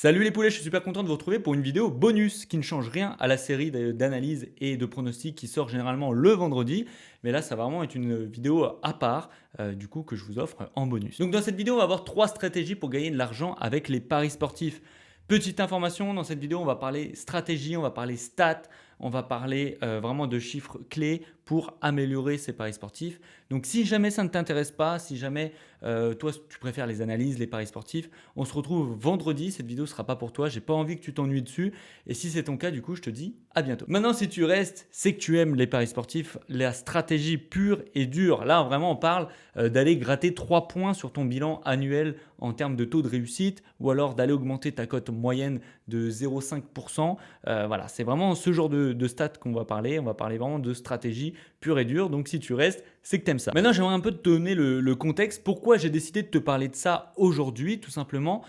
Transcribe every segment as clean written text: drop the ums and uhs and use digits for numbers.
Salut les poulets, je suis super content de vous retrouver pour une vidéo bonus qui ne change rien à la série d'analyses et de pronostics qui sort généralement le vendredi. Mais là, ça va vraiment être une vidéo à part, du coup, que je vous offre en bonus. Donc dans cette vidéo, on va voir 3 stratégies pour gagner de l'argent avec les paris sportifs. Petite information, dans cette vidéo, on va parler stratégie, on va parler stats, on va parler vraiment de chiffres clés pour améliorer ses paris sportifs. Donc si jamais ça ne t'intéresse pas, si jamais toi tu préfères les analyses, les paris sportifs, on se retrouve vendredi. Cette vidéo ne sera pas pour toi, j'ai pas envie que tu t'ennuies dessus. Et si c'est ton cas, du coup, je te dis à bientôt. Maintenant, si tu restes, c'est que tu aimes les paris sportifs, la stratégie pure et dure. Là, vraiment, on parle d'aller gratter 3 points sur ton bilan annuel en termes de taux de réussite ou alors d'aller augmenter ta cote moyenne de 0,5%. Voilà, c'est vraiment ce genre de stats qu'on va parler. On va parler vraiment de stratégie pure et dure. Donc si tu restes, c'est que tu aimes ça. Maintenant, j'aimerais un peu te donner le contexte. Pourquoi j'ai décidé de te parler de ça aujourd'hui? Tout simplement,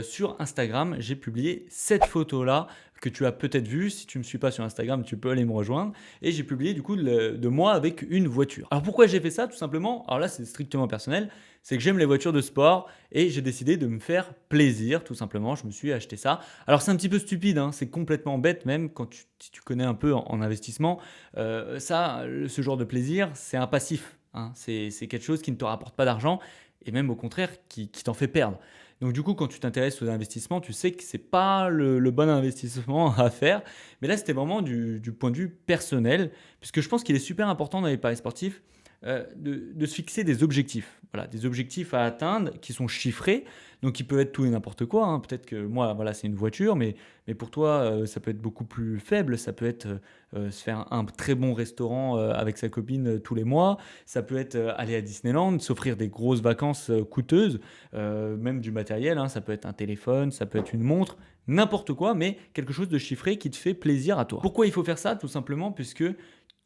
sur Instagram, j'ai publié cette photo-là que tu as peut-être vue. Si tu ne me suis pas sur Instagram, tu peux aller me rejoindre. Et j'ai publié du coup de moi avec une voiture. Alors pourquoi j'ai fait ça? Tout simplement, alors là c'est strictement personnel, c'est que j'aime les voitures de sport et j'ai décidé de me faire plaisir tout simplement. Je me suis acheté ça. Alors c'est un petit peu stupide, hein, c'est complètement bête même si tu connais un peu en investissement. Ce genre de plaisir, c'est un passif, hein. C'est quelque chose qui ne te rapporte pas d'argent et même au contraire qui t'en fait perdre. Donc du coup, quand tu t'intéresses aux investissements, tu sais que ce n'est pas le bon investissement à faire. Mais là, c'était vraiment du point de vue personnel, puisque je pense qu'il est super important dans les paris sportifs de se fixer des objectifs. Voilà, des objectifs à atteindre qui sont chiffrés, donc qui peuvent être tout et n'importe quoi, hein. Peut-être que moi, voilà, c'est une voiture, mais pour toi, ça peut être beaucoup plus faible. Ça peut être se faire un très bon restaurant avec sa copine tous les mois. Ça peut être aller à Disneyland, s'offrir des grosses vacances coûteuses, même du matériel, hein. Ça peut être un téléphone, ça peut être une montre, n'importe quoi, mais quelque chose de chiffré qui te fait plaisir à toi. Pourquoi il faut faire ça? Tout simplement puisque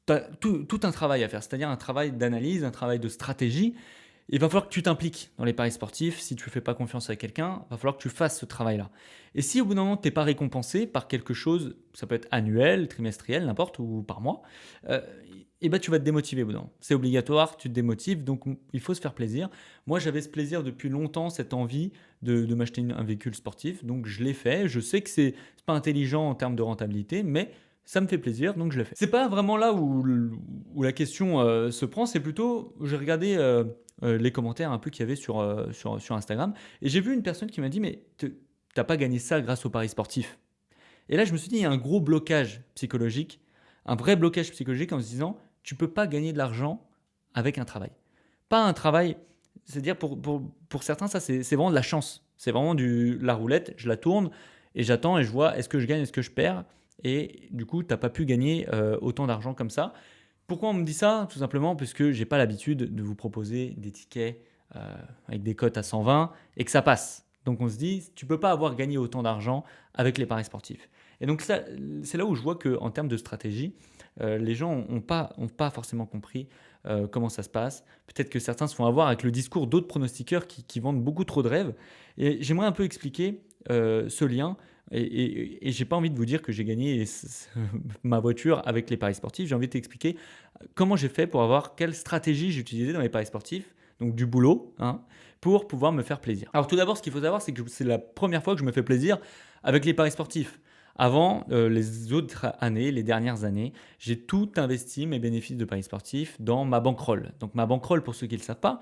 tu as tout un travail à faire, c'est-à-dire un travail d'analyse, un travail de stratégie. Il va falloir que tu t'impliques dans les paris sportifs. Si tu ne fais pas confiance à quelqu'un, il va falloir que tu fasses ce travail-là. Et si au bout d'un moment, tu n'es pas récompensé par quelque chose, ça peut être annuel, trimestriel, n'importe, ou par mois, euh, et ben tu vas te démotiver au bout d'un moment. C'est obligatoire, tu te démotives, donc il faut se faire plaisir. Moi, j'avais ce plaisir depuis longtemps, cette envie de m'acheter un véhicule sportif, donc je l'ai fait. Je sais que c'est pas intelligent en termes de rentabilité, mais ça me fait plaisir, donc je l'ai fait. C'est pas vraiment là où la question se prend, c'est plutôt, j'ai regardé les commentaires un peu qu'il y avait sur Instagram, et j'ai vu une personne qui m'a dit, mais t'as pas gagné ça grâce aux paris sportifs. Et là, je me suis dit, il y a un gros blocage psychologique, un vrai blocage psychologique en se disant, tu peux pas gagner de l'argent avec un travail. Pas un travail, c'est-à-dire pour certains, ça c'est vraiment de la chance. C'est vraiment la roulette, je la tourne et j'attends et je vois est-ce que je gagne, est-ce que je perds. Et du coup, tu n'as pas pu gagner autant d'argent comme ça. Pourquoi on me dit ça? Tout simplement parce que j'ai pas l'habitude de vous proposer des tickets avec des cotes à 120 et que ça passe. Donc on se dit, tu peux pas avoir gagné autant d'argent avec les paris sportifs. Et donc c'est là où je vois qu'en termes de stratégie, les gens n'ont pas forcément compris comment ça se passe. Peut-être que certains se font avoir avec le discours d'autres pronostiqueurs qui vendent beaucoup trop de rêves. Et j'aimerais un peu expliquer ce lien. Et j'ai pas envie de vous dire que j'ai gagné ma voiture avec les paris sportifs. J'ai envie de t'expliquer comment j'ai fait pour avoir quelle stratégie j'ai utilisée dans les paris sportifs, donc du boulot, hein, pour pouvoir me faire plaisir. Alors tout d'abord, ce qu'il faut savoir, c'est que c'est la première fois que je me fais plaisir avec les paris sportifs. Avant, les autres années, les dernières années, j'ai tout investi mes bénéfices de paris sportifs dans ma bankroll. Donc ma bankroll, pour ceux qui ne le savent pas,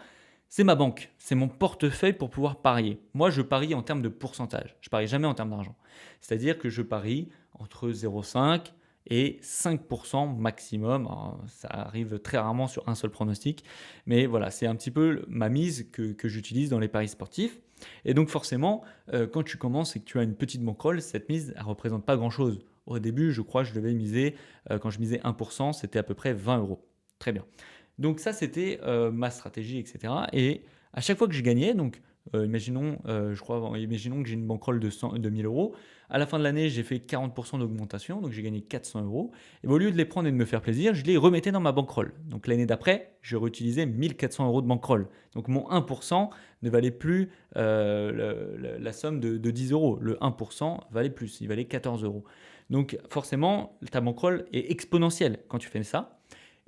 c'est ma banque, c'est mon portefeuille pour pouvoir parier. Moi, je parie en termes de pourcentage. Je parie jamais en termes d'argent. C'est-à-dire que je parie entre 0,5 et 5% maximum. Alors, ça arrive très rarement sur un seul pronostic. Mais voilà, c'est un petit peu ma mise que j'utilise dans les paris sportifs. Et donc forcément, quand tu commences et que tu as une petite bankroll, cette mise, elle ne représente pas grand-chose. Au début, je crois que je devais miser, quand je misais 1%, c'était à peu près 20 euros. Très bien. Donc ça, c'était ma stratégie, etc. Et à chaque fois que je gagnais, donc imaginons que j'ai une bankroll de 1000 euros. À la fin de l'année, j'ai fait 40% d'augmentation, donc j'ai gagné 400 euros. Et au lieu de les prendre et de me faire plaisir, je les remettais dans ma bankroll. Donc l'année d'après, je réutilisais 1400 euros de bankroll. Donc mon 1% ne valait plus la somme de 10 euros. Le 1% valait plus, il valait 14 euros. Donc forcément, ta bankroll est exponentielle quand tu fais ça.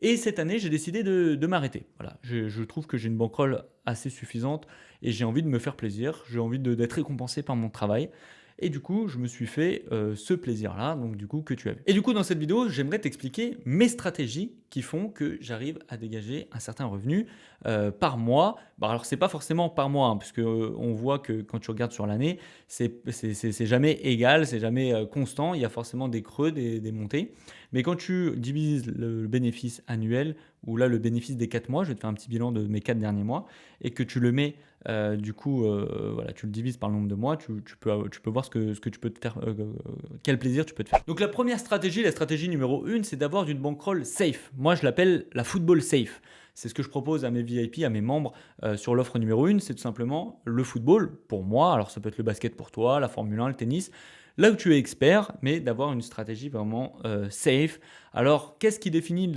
Et cette année, j'ai décidé de m'arrêter. Voilà, je trouve que j'ai une bankroll assez suffisante et j'ai envie de me faire plaisir. J'ai envie d'être récompensé par mon travail. Et du coup, je me suis fait ce plaisir-là, donc du coup, que tu as vu. Et du coup, dans cette vidéo, j'aimerais t'expliquer mes stratégies qui font que j'arrive à dégager un certain revenu par mois. Bah, alors, c'est pas forcément par mois, hein, puisque on voit que quand tu regardes sur l'année, c'est jamais égal, c'est jamais constant. Il y a forcément des creux, des montées. Mais quand tu divises le bénéfice annuel, ou là le bénéfice des 4 mois, je vais te faire un petit bilan de mes 4 derniers mois, et que tu le mets, voilà, tu le divises par le nombre de mois, tu peux voir ce que tu peux te faire, quel plaisir tu peux te faire. Donc la première stratégie, la stratégie numéro 1, c'est d'avoir une bankroll safe. Moi, je l'appelle la football safe. C'est ce que je propose à mes VIP, à mes membres sur l'offre numéro 1, c'est tout simplement le football pour moi. Alors ça peut être le basket pour toi, la Formule 1, le tennis, là où tu es expert, mais d'avoir une stratégie vraiment safe. Alors qu'est-ce qui définit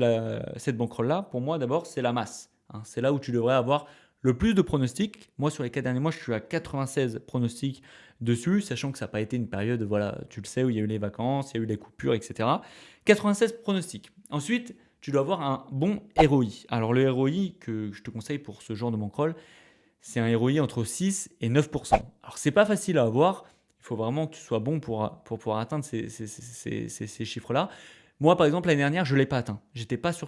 cette bankroll-là? Pour moi, d'abord, c'est la masse, hein. C'est là où tu devrais avoir le plus de pronostics. Moi, sur les 4 derniers mois, je suis à 96 pronostics dessus, sachant que ça n'a pas été une période, voilà, tu le sais, où il y a eu les vacances, il y a eu les coupures, etc. 96 pronostics. Ensuite, tu dois avoir un bon ROI. Alors le ROI que je te conseille pour ce genre de bankroll, c'est un ROI entre 6 et 9%. Alors c'est pas facile à avoir, il faut vraiment que tu sois bon pour pouvoir atteindre ces chiffres-là. Moi, par exemple, l'année dernière, je ne l'ai pas atteint. J'étais pas sur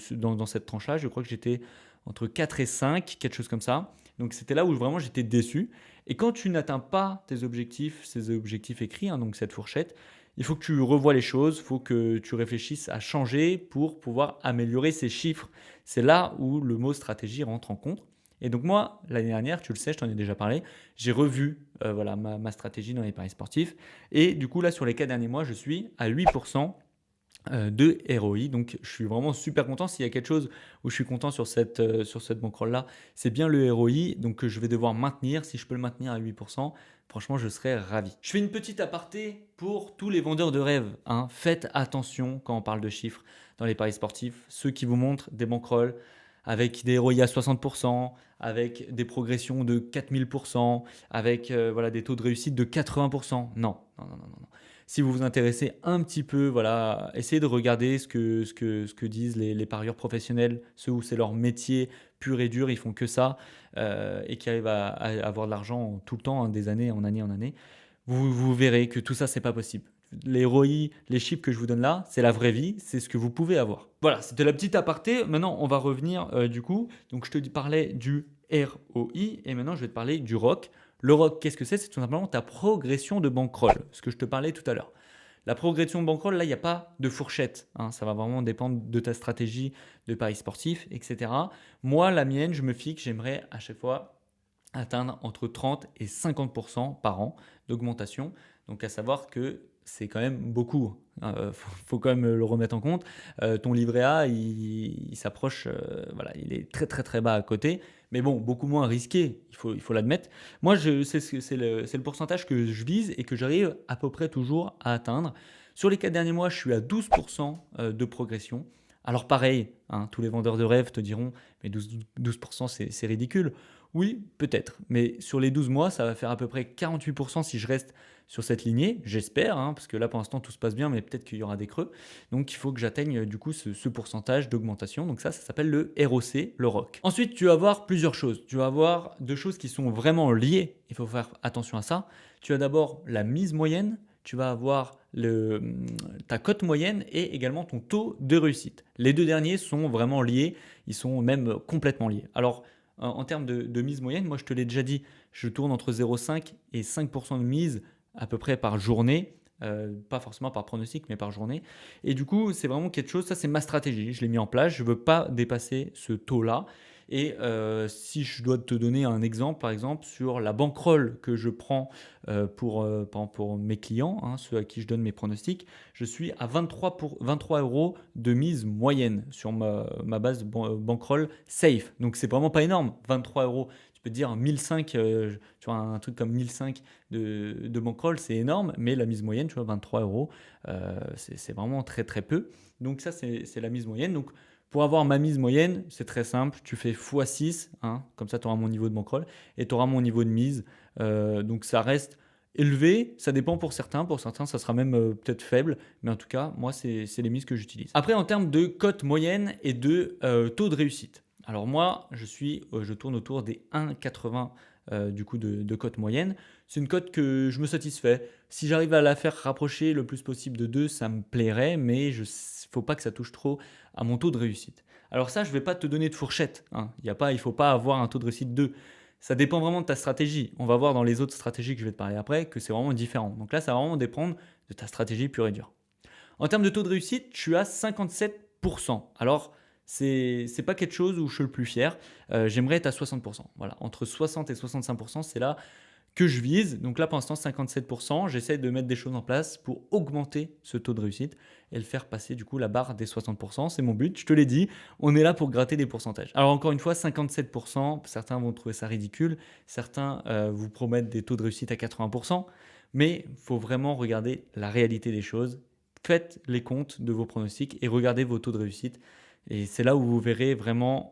dans cette tranche-là. Je crois que j'étais entre 4 et 5, quelque chose comme ça. Donc, c'était là où vraiment j'étais déçu. Et quand tu n'atteins pas tes objectifs, ces objectifs écrits, hein, donc cette fourchette, il faut que tu revoies les choses, il faut que tu réfléchisses à changer pour pouvoir améliorer ces chiffres. C'est là où le mot stratégie rentre en compte. Et donc moi, l'année dernière, tu le sais, je t'en ai déjà parlé, j'ai revu voilà, ma stratégie dans les paris sportifs. Et du coup, là, sur les 4 derniers mois, je suis à 8% de ROI. Donc, je suis vraiment super content. S'il y a quelque chose où je suis content sur cette bankroll-là, c'est bien le ROI. Donc, que je vais devoir maintenir. Si je peux le maintenir à 8%, franchement, je serais ravi. Je fais une petite aparté pour tous les vendeurs de rêves, hein. Faites attention quand on parle de chiffres dans les paris sportifs. Ceux qui vous montrent des bankrolls avec des ROI à 60%, avec des progressions de 4000%, avec voilà, des taux de réussite de 80%. Non, non, non, non, non. Si vous vous intéressez un petit peu, voilà, essayez de regarder ce que disent les parieurs professionnels, ceux où c'est leur métier pur et dur, ils font que ça, et qui arrivent à avoir de l'argent tout le temps, hein, des années en année en année. Vous verrez que tout ça, c'est pas possible. Les ROI, les chiffres que je vous donne là, c'est la vraie vie, c'est ce que vous pouvez avoir. Voilà, c'était la petite aparté. Maintenant, on va revenir du coup. Donc, je te parlais du ROI et maintenant, je vais te parler du ROC. Le ROC, qu'est-ce que c'est? C'est tout simplement ta progression de bankroll, ce que je te parlais tout à l'heure. La progression de bankroll, là, il n'y a pas de fourchette, hein. Ça va vraiment dépendre de ta stratégie de paris sportif, etc. Moi, la mienne, je me fixe, j'aimerais à chaque fois atteindre entre 30 et 50% par an d'augmentation. Donc à savoir que c'est quand même beaucoup. Faut quand même le remettre en compte. Ton livret A, il s'approche, voilà, il est très très très bas à côté, mais bon, beaucoup moins risqué, il faut l'admettre. Moi, c'est le pourcentage que je vise et que j'arrive à peu près toujours à atteindre. Sur les 4 derniers mois, je suis à 12% de progression. Alors pareil, hein, tous les vendeurs de rêves te diront, mais 12% c'est ridicule. Oui, peut-être. Mais sur les 12 mois, ça va faire à peu près 48% si je reste sur cette lignée, j'espère, hein, parce que là pour l'instant tout se passe bien, mais peut-être qu'il y aura des creux. Donc il faut que j'atteigne du coup ce pourcentage d'augmentation. Donc ça s'appelle le ROC, le ROC. Ensuite, tu vas avoir plusieurs choses. Tu vas avoir deux choses qui sont vraiment liées. Il faut faire attention à ça. Tu as d'abord la mise moyenne. Tu vas avoir ta cote moyenne et également ton taux de réussite. Les deux derniers sont vraiment liés, ils sont même complètement liés. Alors, en termes de mise moyenne, moi je te l'ai déjà dit, je tourne entre 0,5 et 5% de mise à peu près par journée, pas forcément par pronostic, mais par journée. Et du coup, c'est vraiment quelque chose, ça c'est ma stratégie, je l'ai mis en place, je ne veux pas dépasser ce taux-là. Et si je dois te donner un exemple, par exemple, sur la bankroll que je prends pour mes clients, hein, ceux à qui je donne mes pronostics, je suis à 23 euros de mise moyenne sur ma base bankroll safe. Donc, c'est vraiment pas énorme, 23 euros. Tu peux te dire 1005, tu vois, un truc comme 1005 de bankroll, c'est énorme, mais la mise moyenne, tu vois, 23 euros, c'est vraiment très très peu. Donc, ça, c'est la mise moyenne. Donc, pour avoir ma mise moyenne, c'est très simple. Tu fais x6, hein, comme ça tu auras mon niveau de bankroll et tu auras mon niveau de mise. Donc ça reste élevé, ça dépend pour certains. Pour certains, ça sera même peut-être faible. Mais en tout cas, moi, c'est les mises que j'utilise. Après, en termes de cote moyenne et de taux de réussite. Alors moi, je tourne autour des 1,80 du coup de cote moyenne. C'est une cote que je me satisfais. Si j'arrive à la faire rapprocher le plus possible de 2, ça me plairait, mais il ne faut pas que ça touche trop à mon taux de réussite. Alors ça, je ne vais pas te donner de fourchette, hein. Il ne faut pas avoir un taux de réussite 2. Ça dépend vraiment de ta stratégie. On va voir dans les autres stratégies que je vais te parler après que c'est vraiment différent. Donc là, ça va vraiment dépendre de ta stratégie pure et dure. En termes de taux de réussite, je suis à 57%. Alors, c'est pas quelque chose où je suis le plus fier. J'aimerais être à 60%. Voilà, entre 60 et 65%, c'est là que je vise. Donc là, pour l'instant, 57%. J'essaie de mettre des choses en place pour augmenter ce taux de réussite et le faire passer du coup la barre des 60%. C'est mon but, je te l'ai dit. On est là pour gratter des pourcentages. Alors encore une fois, 57%, certains vont trouver ça ridicule. Certains vous promettent des taux de réussite à 80%. Mais il faut vraiment regarder la réalité des choses. Faites les comptes de vos pronostics et regardez vos taux de réussite. Et c'est là où vous verrez vraiment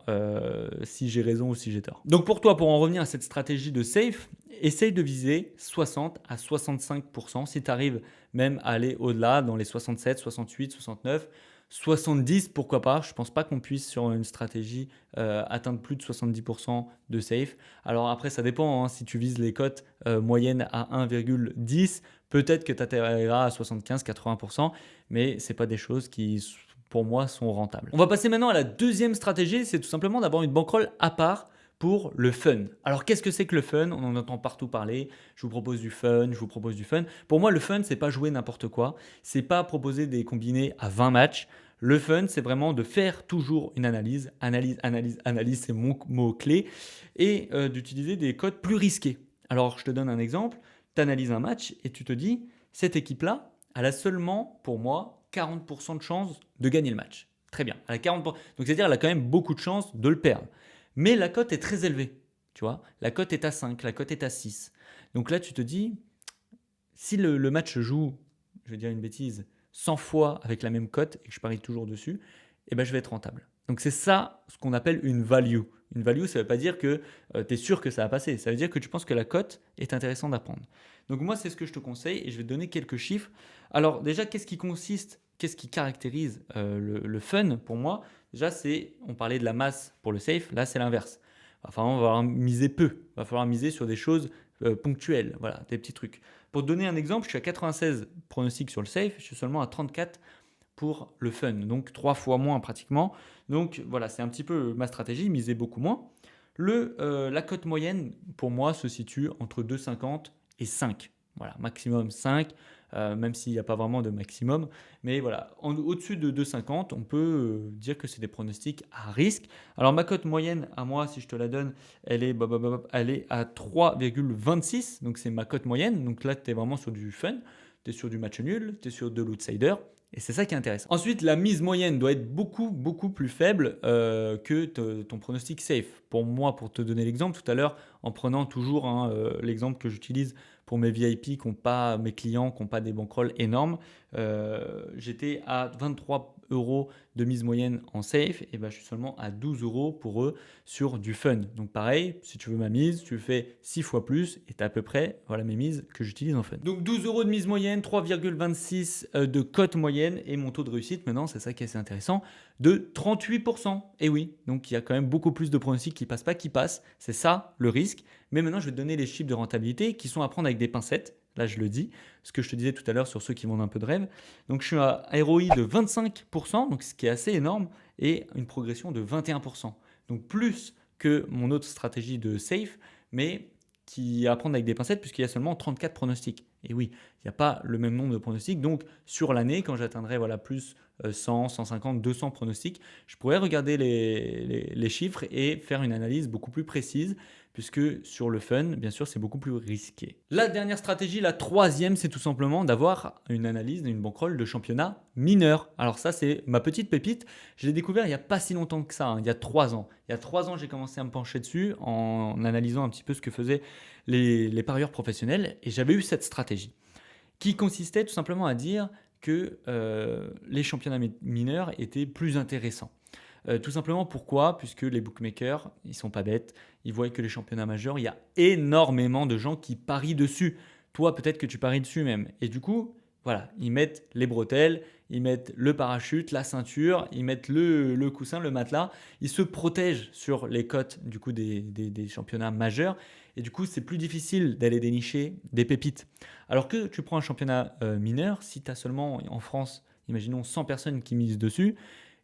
si j'ai raison ou si j'ai tort. Donc pour toi, pour en revenir à cette stratégie de safe, essaye de viser 60 à 65%. Si tu arrives même à aller au-delà, dans les 67, 68, 69, 70, pourquoi pas. Je ne pense pas qu'on puisse sur une stratégie atteindre plus de 70% de safe. Alors après, ça dépend. Hein. Si tu vises les cotes moyennes à 1,10, peut-être que tu atterriras à 75-80%, mais ce n'est pas des choses qui, pour moi, sont rentables. On va passer maintenant à la deuxième stratégie, c'est tout simplement d'avoir une bankroll à part pour le fun. Alors qu'est-ce que c'est que le fun? On en entend partout parler. Je vous propose du fun, je vous propose du fun. Pour moi, le fun, c'est pas jouer n'importe quoi. C'est pas proposer des combinés à 20 matchs. Le fun, c'est vraiment de faire toujours une analyse. Analyse, c'est mon mot-clé. Et d'utiliser des codes plus risqués. Alors, je te donne un exemple. Tu analyses un match et tu te dis, cette équipe-là, elle a seulement, pour moi, 40% de chances de gagner le match. Très bien. Elle a 40%. Donc, c'est-à-dire qu'elle a quand même beaucoup de chances de le perdre. Mais la cote est très élevée. Tu vois, la cote est à 5, la cote est à 6. Donc là, tu te dis, si le match se joue, je vais dire une bêtise, 100 fois avec la même cote et que je parie toujours dessus, eh ben, je vais être rentable. Donc c'est ça ce qu'on appelle une value. Une value, ça ne veut pas dire que tu es sûr que ça va passer. Ça veut dire que tu penses que la cote est intéressante à prendre. Donc moi, c'est ce que je te conseille et je vais te donner quelques chiffres. Alors déjà, qu'est-ce qui caractérise le fun pour moi? Déjà, on parlait de la masse pour le safe, là c'est l'inverse. Enfin, on va miser peu, il va falloir miser sur des choses ponctuelles, voilà, des petits trucs. Pour te donner un exemple, je suis à 96 pronostics sur le safe, je suis seulement à 34 pour le fun, donc 3 fois moins pratiquement. Donc voilà, c'est un petit peu ma stratégie, miser beaucoup moins. La cote moyenne pour moi se situe entre 2,50 et 5. Voilà, maximum 5, même s'il n'y a pas vraiment de maximum. Mais voilà, au-dessus de 2,50, on peut dire que c'est des pronostics à risque. Alors ma cote moyenne à moi, si je te la donne, elle est à 3,26. Donc c'est ma cote moyenne. Donc là, tu es vraiment sur du fun, tu es sur du match nul, tu es sur de l'outsider. Et c'est ça qui est intéressant. Ensuite, la mise moyenne doit être beaucoup, beaucoup plus faible que ton pronostic safe. Pour moi, pour te donner l'exemple tout à l'heure, en prenant toujours l'exemple que j'utilise pour mes VIP, mes clients qui n'ont pas des bankrolls énormes, j'étais à 23 euros de mise moyenne en safe, et ben, je suis seulement à 12 euros pour eux sur du fun. Donc pareil, si tu veux ma mise, tu fais 6 fois plus et tu as à peu près voilà, mes mises que j'utilise en fun. Donc 12 euros de mise moyenne, 3,26 de cote moyenne et mon taux de réussite, maintenant c'est ça qui est assez intéressant, de 38%. Et oui, donc il y a quand même beaucoup plus de pronostics qui passent pas, qui passent. C'est ça le risque. Mais maintenant, je vais te donner les chiffres de rentabilité qui sont à prendre avec des pincettes. Là, je le dis, ce que je te disais tout à l'heure sur ceux qui vendent un peu de rêve. Donc, je suis à ROI de 25%, donc ce qui est assez énorme, et une progression de 21%. Donc, plus que mon autre stratégie de safe, mais qui est à prendre avec des pincettes puisqu'il y a seulement 34 pronostics. Et oui, il n'y a pas le même nombre de pronostics. Donc, sur l'année, quand j'atteindrai plus 100, 150, 200 pronostics, je pourrais regarder les chiffres et faire une analyse beaucoup plus précise puisque sur le fun, bien sûr, c'est beaucoup plus risqué. La dernière stratégie, la troisième, c'est tout simplement d'avoir une analyse d'une bankroll de championnat mineur. Alors ça, c'est ma petite pépite. Je l'ai découvert il n'y a pas si longtemps que ça, il y a 3 ans. Il y a 3 ans, j'ai commencé à me pencher dessus en analysant un petit peu ce que faisaient les parieurs professionnels et j'avais eu cette stratégie qui consistait tout simplement à dire que les championnats mineurs étaient plus intéressants. Tout simplement pourquoi? Puisque les bookmakers, ils sont pas bêtes, ils voient que les championnats majeurs, il y a énormément de gens qui parient dessus. Toi, peut-être que tu paries dessus même. Et du coup, voilà, ils mettent les bretelles, ils mettent le parachute, la ceinture, ils mettent le coussin, le matelas. Ils se protègent sur les cotes du coup des championnats majeurs. Et du coup, c'est plus difficile d'aller dénicher des pépites. Alors que tu prends un championnat mineur, si tu as seulement en France, imaginons 100 personnes qui misent dessus,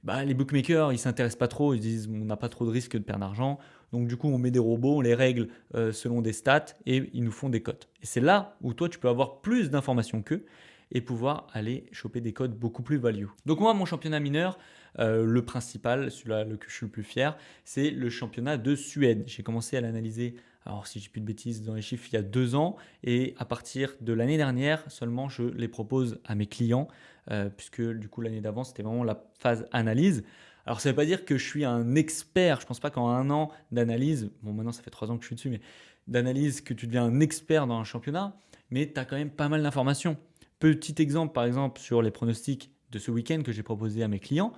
bah, les bookmakers, ils ne s'intéressent pas trop, ils disent on n'a pas trop de risque de perdre d'argent. Donc du coup, on met des robots, on les règle selon des stats et ils nous font des cotes. Et c'est là où toi, tu peux avoir plus d'informations qu'eux et pouvoir aller choper des codes beaucoup plus value. Donc moi, mon championnat mineur, le principal, celui-là que je suis le plus fier, c'est le championnat de Suède. J'ai commencé à l'analyser, alors si je ne dis plus de bêtises dans les chiffres, il y a 2 ans. Et à partir de l'année dernière, seulement je les propose à mes clients, puisque du coup l'année d'avant, c'était vraiment la phase analyse. Alors ça ne veut pas dire que je suis un expert, je ne pense pas qu'en 1 an d'analyse, bon maintenant ça fait 3 ans que je suis dessus, mais d'analyse que tu deviens un expert dans un championnat, mais tu as quand même pas mal d'informations. Petit exemple, par exemple, sur les pronostics de ce week-end que j'ai proposé à mes clients,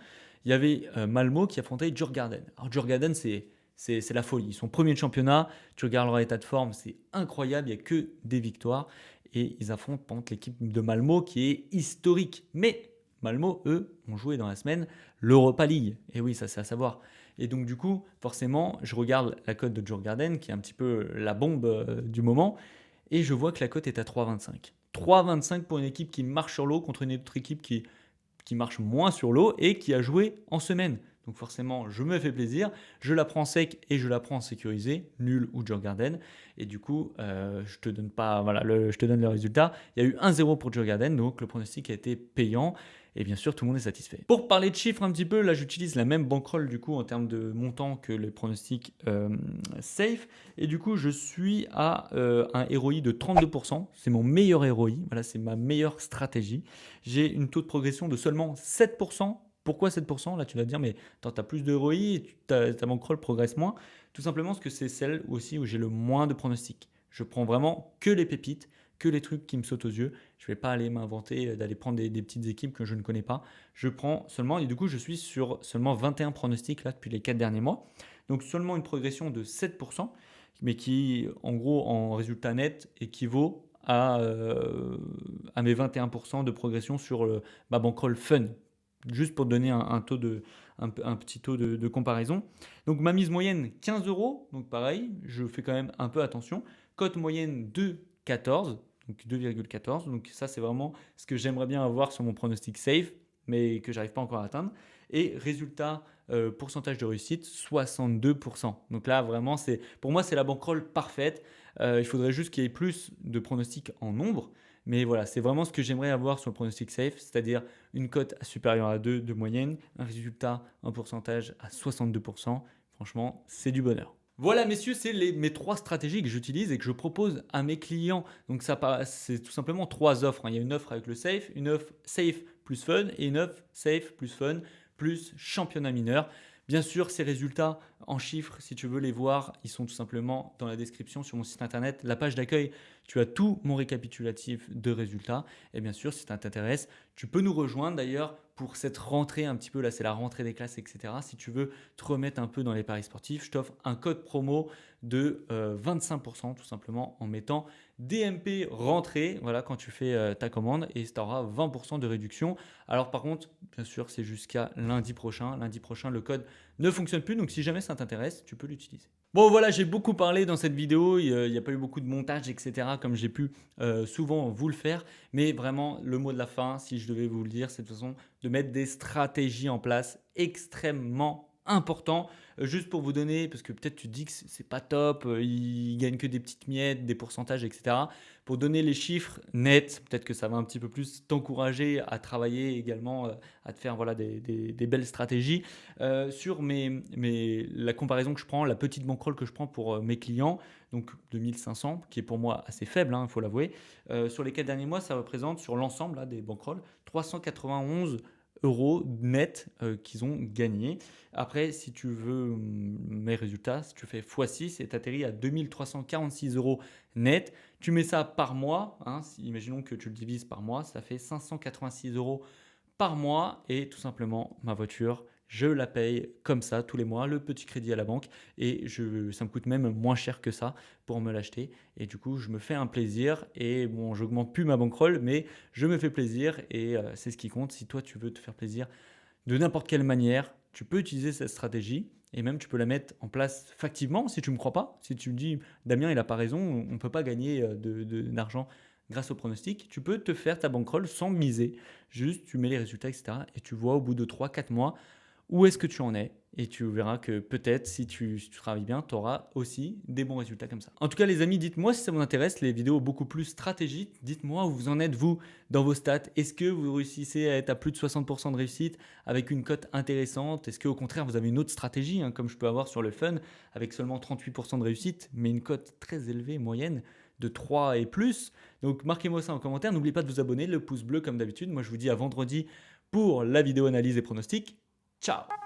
il y avait Malmo qui affrontait Djurgården. Alors Djurgården, c'est la folie. Ils sont premiers de championnat, tu regardes leur état de forme, c'est incroyable, il n'y a que des victoires. Et ils affrontent par contre l'équipe de Malmo qui est historique. Mais Malmo, eux, ont joué dans la semaine l'Europa League. Et oui, ça c'est à savoir. Et donc du coup, forcément, je regarde la cote de Djurgården, qui est un petit peu la bombe du moment, et je vois que la cote est à 3,25. 3,25 pour une équipe qui marche sur l'eau contre une autre équipe qui marche moins sur l'eau et qui a joué en semaine. Donc forcément, je me fais plaisir, je la prends sec et je la prends sécurisée, nul ou Djurgården. Et du coup, je te donne pas, voilà, je te donne le résultat. Il y a eu 1-0 pour Djurgården, donc le pronostic a été payant. Et bien sûr, tout le monde est satisfait. Pour parler de chiffres un petit peu, là j'utilise la même bankroll du coup en termes de montant que les pronostics safe. Et du coup, je suis à un ROI de 32%. C'est mon meilleur ROI. Voilà, c'est ma meilleure stratégie. J'ai une taux de progression de seulement 7%. Pourquoi 7%? Là, tu vas te dire, mais tu as plus de ROI et ta bankroll progresse moins. Tout simplement parce que c'est celle aussi où j'ai le moins de pronostics. Je prends vraiment que les pépites, que les trucs qui me sautent aux yeux. Je ne vais pas aller m'inventer d'aller prendre des petites équipes que je ne connais pas. Je prends seulement, et du coup, je suis sur seulement 21 pronostics là depuis les 4 derniers mois. Donc seulement une progression de 7%, mais qui, en gros, en résultat net, équivaut à mes 21% de progression sur ma bankroll fun. Juste pour te donner un petit taux de comparaison. Donc ma mise moyenne 15 euros, donc pareil, je fais quand même un peu attention. Cote moyenne 2,14, donc 2,14. Donc ça c'est vraiment ce que j'aimerais bien avoir sur mon pronostic safe, mais que j'arrive pas encore à atteindre. Et résultat, pourcentage de réussite, 62%. Donc là vraiment, pour moi c'est la bankroll parfaite. Il faudrait juste qu'il y ait plus de pronostics en nombre. Mais voilà, c'est vraiment ce que j'aimerais avoir sur le pronostic safe, c'est-à-dire une cote supérieure à 2 de moyenne, un résultat, un pourcentage à 62%. Franchement, c'est du bonheur. Voilà, messieurs, c'est mes 3 stratégies que j'utilise et que je propose à mes clients. Donc, c'est tout simplement 3 offres. Il y a une offre avec le safe, une offre safe plus fun et une offre safe plus fun plus championnat mineur. Bien sûr, ces résultats en chiffres, si tu veux les voir, ils sont tout simplement dans la description sur mon site internet. La page d'accueil, tu as tout mon récapitulatif de résultats. Et bien sûr, si ça t'intéresse, tu peux nous rejoindre d'ailleurs pour cette rentrée un petit peu. Là, c'est la rentrée des classes, etc. Si tu veux te remettre un peu dans les paris sportifs, je t'offre un code promo de 25% tout simplement en mettant DMP rentrée, voilà, quand tu fais ta commande et tu auras 20% de réduction. Alors par contre, bien sûr, c'est jusqu'à lundi prochain. Lundi prochain, le code ne fonctionne plus, donc si jamais ça t'intéresse, tu peux l'utiliser. Bon voilà, j'ai beaucoup parlé dans cette vidéo, il n'y a pas eu beaucoup de montage, etc. comme j'ai pu souvent vous le faire, mais vraiment le mot de la fin, si je devais vous le dire, c'est de toute façon de mettre des stratégies en place extrêmement important. Juste pour vous donner, parce que peut-être tu te dis que c'est pas top, ils gagnent que des petites miettes, des pourcentages, etc. Pour donner les chiffres nets, peut-être que ça va un petit peu plus t'encourager à travailler également, à te faire voilà, des belles stratégies. Sur la comparaison que je prends, la petite bankroll que je prends pour mes clients, donc 2500, qui est pour moi assez faible, il faut l'avouer. Sur les 4 derniers mois, ça représente sur l'ensemble là, des bankrolls 391 euros net qu'ils ont gagné. Après, si tu veux mes résultats, si tu fais x6 et tu atterris à 2346 euros net, tu mets ça par mois, imaginons que tu le divises par mois, ça fait 586 euros par mois et tout simplement ma voiture, je la paye comme ça tous les mois, le petit crédit à la banque et ça me coûte même moins cher que ça pour me l'acheter et du coup je me fais un plaisir et bon j'augmente plus ma bankroll mais je me fais plaisir et c'est ce qui compte. Si toi tu veux te faire plaisir de n'importe quelle manière, tu peux utiliser cette stratégie et même tu peux la mettre en place factivement si tu ne me crois pas. Si tu me dis Damien, il n'a pas raison, on ne peut pas gagner d'argent grâce au pronostic, tu peux te faire ta bankroll sans miser. Juste, tu mets les résultats, etc. Et tu vois au bout de 3-4 mois où est-ce que tu en es. Et tu verras que peut-être, si tu travailles bien, tu auras aussi des bons résultats comme ça. En tout cas, les amis, dites-moi si ça vous intéresse, les vidéos beaucoup plus stratégiques. Dites-moi où vous en êtes, vous, dans vos stats. Est-ce que vous réussissez à être à plus de 60% de réussite avec une cote intéressante? Est-ce qu'au contraire, vous avez une autre stratégie, hein, comme je peux avoir sur le fun, avec seulement 38% de réussite, mais une cote très élevée, moyenne, de 3 et plus? Donc, marquez-moi ça en commentaire. N'oubliez pas de vous abonner, le pouce bleu comme d'habitude. Moi, je vous dis à vendredi pour la vidéo analyse et pronostics. Ciao!